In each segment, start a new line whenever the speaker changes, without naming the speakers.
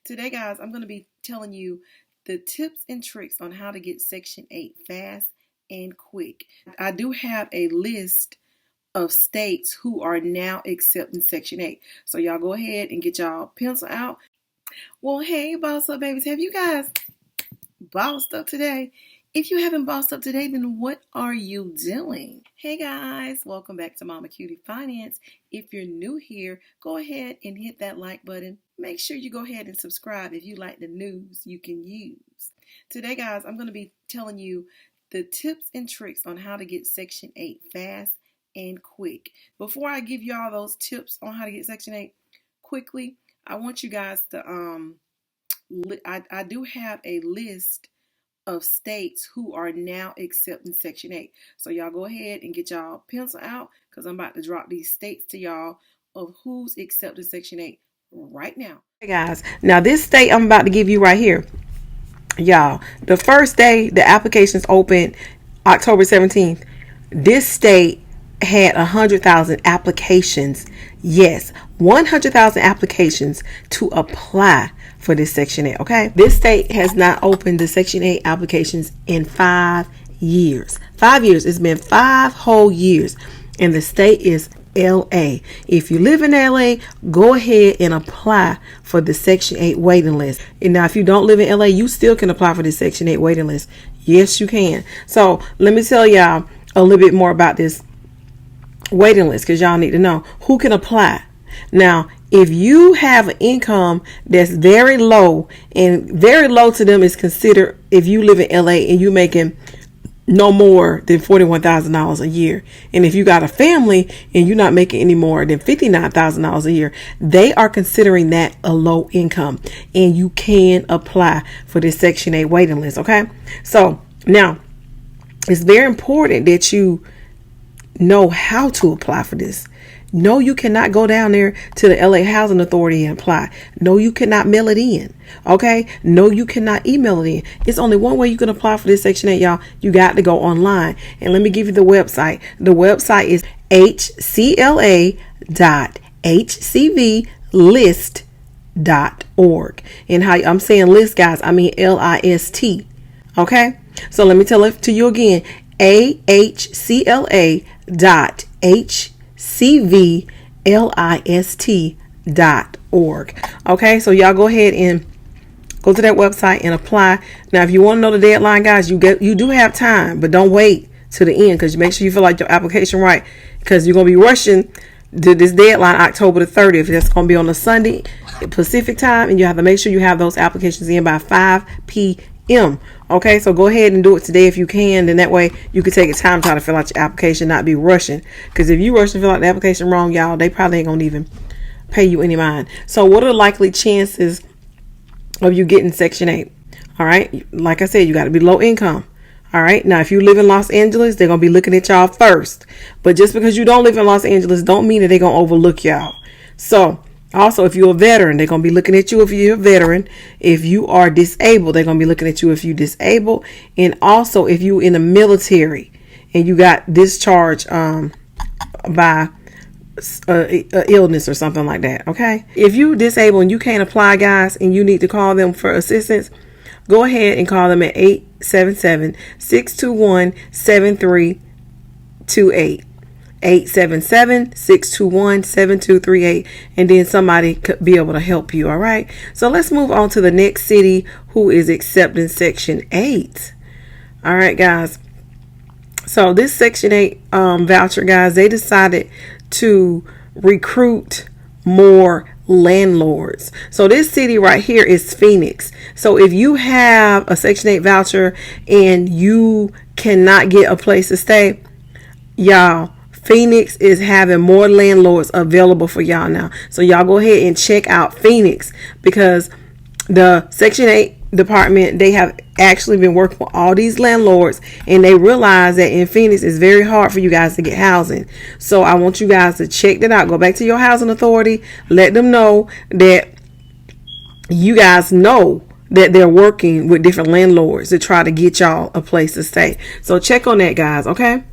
Today, guys, I'm going to be telling you the tips and tricks on how to get Section 8 fast and quick. I do have a list of states who are now accepting Section 8. So y'all go ahead and get y'all pencil out. Well, hey, boss up babies, have you guys bossed up today? If you haven't bossed up today, then what are you doing? Hey guys, welcome back to Mama Cutie Finance. If you're new here, go ahead and hit that like button. Make sure you go ahead and subscribe if you like the news you can use. Today, guys, I'm going to be telling you the tips and tricks on how to get Section 8 fast and quick. Before I give y'all those tips on how to get Section 8 quickly, I want you guys to, I do have a list of states who are now accepting Section 8. So y'all go ahead and get y'all pencil out because I'm about to drop these states to y'all of who's accepting Section 8 right now. Hey guys, now this state I'm about to give you right here, y'all, the first day the applications opened, October 17th, this state had 100,000 applications. Yes, 100,000 applications to apply for this Section 8. Okay, this state has not opened the Section 8 applications in 5 years. 5 years. It's been 5 whole years, and the state is LA. If you live in LA, go ahead and apply for the Section 8 waiting list. And now, if you don't live in LA, you still can apply for the Section 8 waiting list. Yes, you can. So let me tell y'all a little bit more about this waiting list because y'all need to know who can apply. Now, if you have an income that's very low, and very low to them is considered if you live in LA and you're making no more than $41,000 a year, and if you got a family and you're not making any more than $59,000 a year, they are considering that a low income, and you can apply for this Section 8 waiting list. Okay, so now it's very important that you know how to apply for this. No, you cannot go down there to the LA Housing Authority and apply. No, you cannot mail it in. Okay? No, you cannot email it in. It's only one way you can apply for this Section 8, y'all. You got to go online. And let me give you the website. The website is hcla.hcvlist.org. And how I'm saying list, guys, I mean LIST. Okay? So let me tell it to you again. ahcla.hcvlist.org. Okay, so y'all go ahead and go to that website and apply. Now, if you want to know the deadline, guys, you do have time, but don't wait to the end, because make sure you fill out your application right, because you're gonna be rushing to this deadline October the 30th. That's gonna be on a Sunday Pacific time, and you have to make sure you have those applications in by 5 p.m. Okay, so go ahead and do it today if you can. Then that way you can take your time trying to fill out your application, not be rushing. Because if you rush to fill out the application wrong, y'all, they probably ain't gonna even pay you any mind. So what are the likely chances of you getting Section 8? All right, like I said, you got to be low income. All right, now if you live in Los Angeles, they're gonna be looking at y'all first. But just because you don't live in Los Angeles don't mean that they're gonna overlook y'all. So also, if you're a veteran, they're going to be looking at you if you're a veteran. If you are disabled, they're going to be looking at you if you're disabled. And also, if you're in the military and you got discharged by illness or something like that. Okay? If you're disabled and you can't apply, guys, and you need to call them for assistance, go ahead and call them at 877-621-7328. 877-621-7238, and then somebody could be able to help you. All right, so let's move on to the next city who is accepting Section 8. All right, guys, so this Section 8 voucher, guys, they decided to recruit more landlords. So this city right here is Phoenix. So if you have a Section 8 voucher and you cannot get a place to stay, y'all, Phoenix is having more landlords available for y'all now. So y'all go ahead and check out Phoenix, because the Section 8 department, they have actually been working with all these landlords, and they realize that in Phoenix it's very hard for you guys to get housing. So I want you guys to check that out. Go back to your housing authority, let them know that you guys know that they're working with different landlords to try to get y'all a place to stay. So check on that, guys. Okay.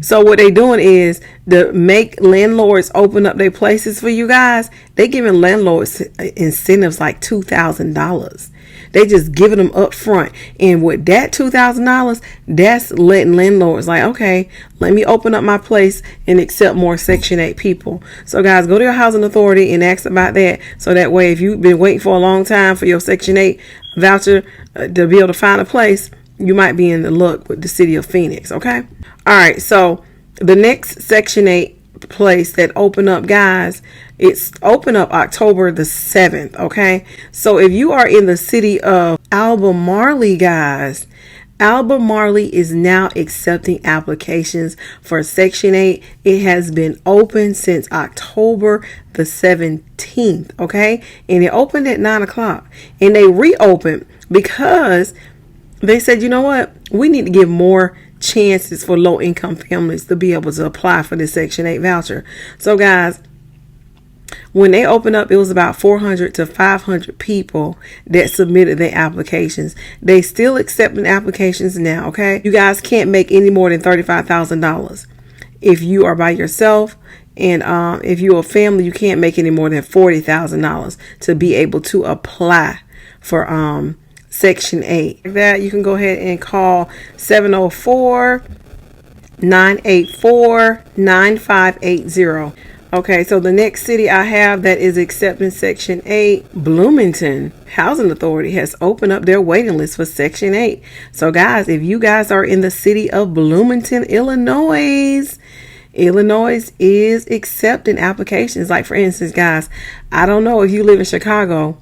So what they doing is to make landlords open up their places for you guys. They giving landlords incentives like $2,000. They just giving them up front. And with that $2,000, that's letting landlords like, okay, let me open up my place and accept more Section 8 people. So guys, go to your housing authority and ask about that. So that way, if you've been waiting for a long time for your Section 8 voucher to be able to find a place, you might be in the luck with the city of Phoenix. Okay. All right. So the next Section 8 place that open up, guys, it's open up October the 7th. Okay. So if you are in the city of Albemarle, guys, Albemarle is now accepting applications for Section 8. It has been open since October the 17th. Okay. And it opened at 9 o'clock and they reopened because they said, you know what? We need to give more chances for low-income families to be able to apply for this Section 8 voucher. So, guys, when they opened up, it was about 400 to 500 people that submitted their applications. They still accepting applications now, okay? You guys can't make any more than $35,000 if you are by yourself. And if you're a family, you can't make any more than $40,000 to be able to apply for Section 8. That you can go ahead and call 704-984-9580. Okay, so the next city I have that is accepting Section 8, Bloomington Housing Authority has opened up their waiting list for Section 8. So guys, if you guys are in the city of Bloomington, Illinois is accepting applications. Like, for instance, guys, I don't know if you live in Chicago,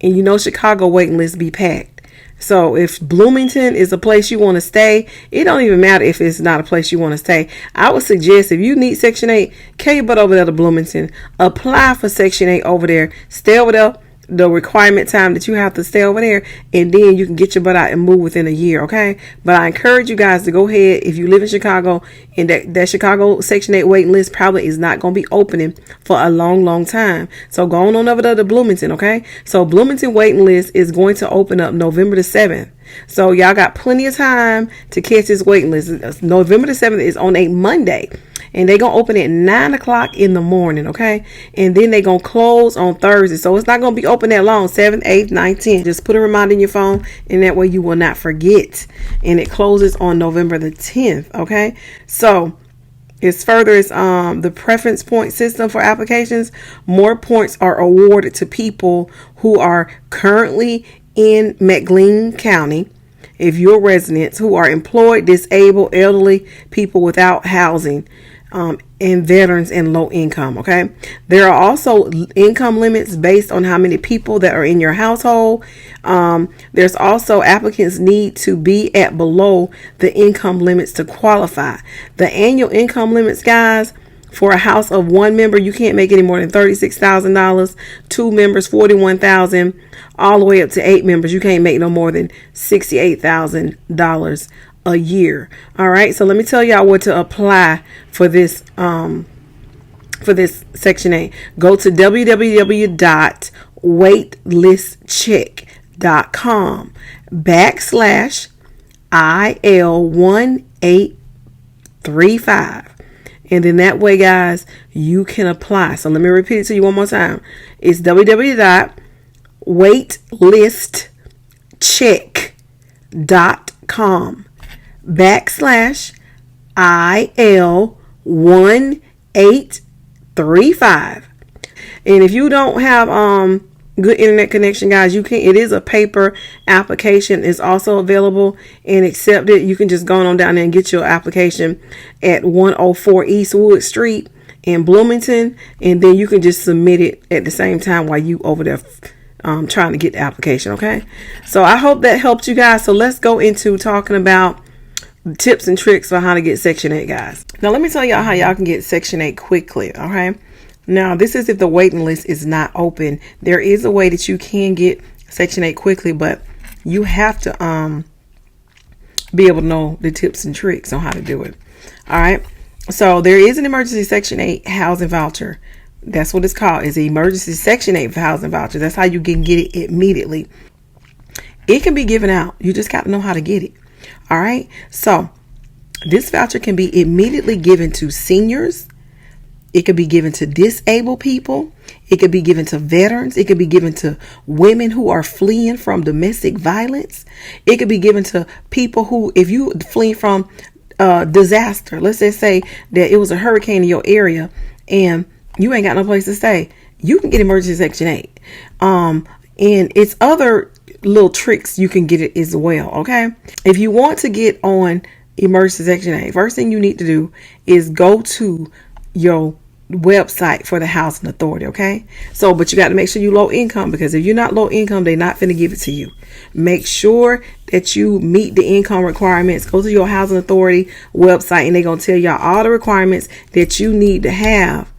and you know Chicago waiting lists be packed. So if Bloomington is a place you want to stay, it don't even matter if it's not a place you want to stay. I would suggest if you need Section 8, carry your butt over there to Bloomington. Apply for Section 8 over there. Stay over there the requirement time that you have to stay over there, and then you can get your butt out and move within a year, okay? But I encourage you guys to go ahead. If you live in Chicago, and that Chicago Section 8 waiting list probably is not going to be opening for a long time. So go on over there to Bloomington, okay? So Bloomington waiting list is going to open up November the 7th. So y'all got plenty of time to catch this waiting list. November the 7th is on a Monday. And they're going to open at 9 o'clock in the morning, okay? And then they're going to close on Thursday. So it's not going to be open that long, 7th, 8th, 9th, 10th. Just put a reminder in your phone, and that way you will not forget. And it closes on November the 10th, okay? So as further as the preference point system for applications, more points are awarded to people who are currently in McLean County. If you're residents who are employed, disabled, elderly, people without housing, and veterans and low income, okay? There are also income limits based on how many people that are in your household. There's also applicants need to be at below the income limits to qualify. The annual income limits, guys, for a house of one member, you can't make any more than $36,000. 2 members, $41,000. All the way up to 8 members, you can't make no more than $68,000 a year. All right. So let me tell y'all what to apply for this Section 8. Go to www.waitlistcheck.com/IL1835. And then that way, guys, you can apply. So let me repeat it to you one more time. It's www.waitlistcheck.com/IL1835. And if you don't have good internet connection, guys, you can. It is a paper application. It's also available and accepted. You can just go on down there and get your application at 104 East Wood Street in Bloomington, and then you can just submit it at the same time while you over there trying to get the application. Okay, so I hope that helped you guys. So let's go into talking about tips and tricks for how to get Section 8, guys. Now let me tell y'all how y'all can get Section 8 quickly. Okay. Now, this is if the waiting list is not open. There is a way that you can get Section 8 quickly, but you have to be able to know the tips and tricks on how to do it. All right. So there is an emergency Section 8 housing voucher. That's what it's called. It's an emergency Section 8 housing voucher. That's how you can get it immediately. It can be given out. You just got to know how to get it. All right. So This voucher can be immediately given to seniors. It could be given to disabled people. It could be given to veterans. It could be given to women who are fleeing from domestic violence. It could be given to people who, if you flee from disaster, let's just say that it was a hurricane in your area and you ain't got no place to stay, you can get emergency Section 8. And it's other little tricks you can get it as well. Okay. If you want to get on emergency Section 8, first thing you need to do is go to your website for the housing authority. Okay. So, but you got to make sure you low income, because if you're not low income, they're not finna give it to you. Make sure that you meet the income requirements. Go to your housing authority website and they're going to tell y'all all the requirements that you need to have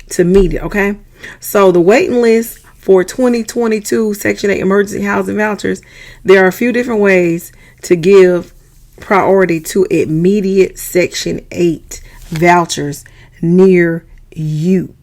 to meet it. Okay. So the waiting list for 2022 Section 8 emergency housing vouchers, there are a few different ways to give priority to immediate Section 8 vouchers near you.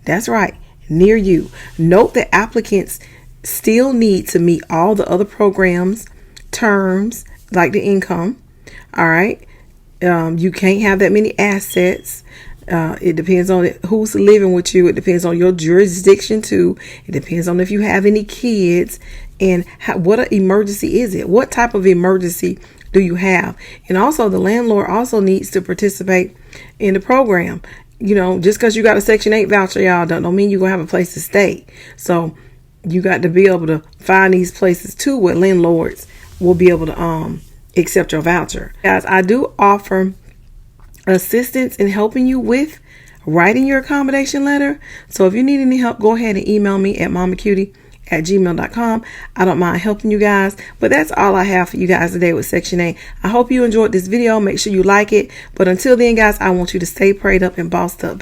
That's right, near you. Note that applicants still need to meet all the other programs, terms, like the income. All right. You can't have that many assets. It depends on who's living with you. It depends on your jurisdiction too. It depends on if you have any kids and what an emergency is it? What type of emergency do you have? And also the landlord also needs to participate in the program. You know, just because you got a Section 8 voucher, y'all, don't mean you're going to have a place to stay. So you got to be able to find these places too where landlords will be able to accept your voucher. Guys, I do offer assistance in helping you with writing your accommodation letter. So if you need any help, go ahead and email me at mommacutee@gmail.com. I don't mind helping you guys, but that's all I have for you guys today with Section 8. I hope you enjoyed this video. Make sure you like it. But until then, guys, I want you to stay prayed up and bossed up.